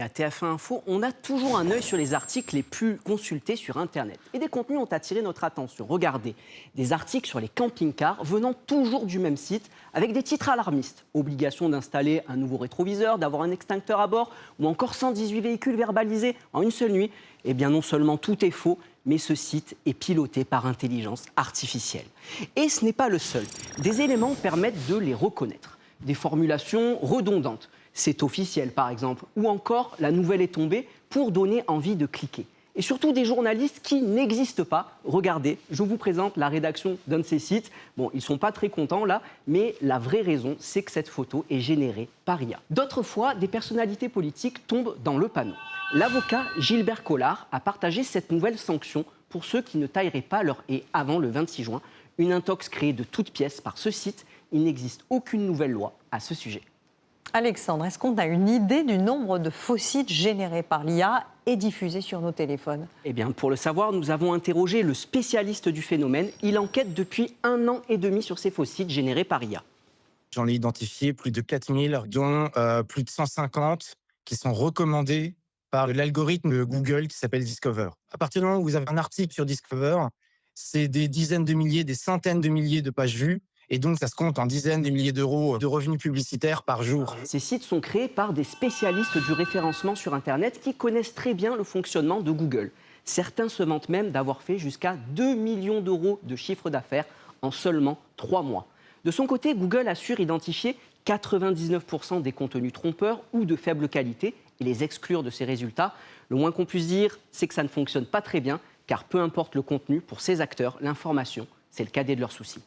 À TF1 Info, on a toujours un œil sur les articles les plus consultés sur Internet. Et des contenus ont attiré notre attention. Regardez, des articles sur les camping-cars venant toujours du même site, avec des titres alarmistes. Obligation d'installer un nouveau rétroviseur, d'avoir un extincteur à bord, ou encore 118 véhicules verbalisés en une seule nuit. Eh bien non seulement tout est faux, mais ce site est piloté par intelligence artificielle. Et ce n'est pas le seul. Des éléments permettent de les reconnaître. Des formulations redondantes. C'est officiel, par exemple, ou encore la nouvelle est tombée pour donner envie de cliquer. Et surtout des journalistes qui n'existent pas. Regardez, je vous présente la rédaction d'un de ces sites. Bon, ils ne sont pas très contents là, mais la vraie raison, c'est que cette photo est générée par IA. D'autres fois, des personnalités politiques tombent dans le panneau. L'avocat Gilbert Collard a partagé cette nouvelle sanction pour ceux qui ne tailleraient pas leur haie avant le 26 juin. Une intox créée de toutes pièces par ce site. Il n'existe aucune nouvelle loi à ce sujet. Alexandre, est-ce qu'on a une idée du nombre de faux sites générés par l'IA et diffusés sur nos téléphones ? Eh bien, pour le savoir, nous avons interrogé le spécialiste du phénomène. Il enquête depuis 1 an et demi sur ces faux sites générés par IA. J'en ai identifié plus de 4000, dont plus de 150 qui sont recommandés par l'algorithme de Google qui s'appelle Discover. À partir du moment où vous avez un article sur Discover, c'est des dizaines de milliers, des centaines de milliers de pages vues. Et donc, ça se compte en dizaines de milliers d'euros de revenus publicitaires par jour. Ces sites sont créés par des spécialistes du référencement sur Internet qui connaissent très bien le fonctionnement de Google. Certains se vantent même d'avoir fait jusqu'à 2 millions d'euros de chiffre d'affaires en seulement 3 mois. De son côté, Google assure identifier 99% des contenus trompeurs ou de faible qualité et les exclure de ses résultats. Le moins qu'on puisse dire, c'est que ça ne fonctionne pas très bien, car peu importe le contenu, pour ces acteurs, l'information, c'est le cadet de leurs soucis.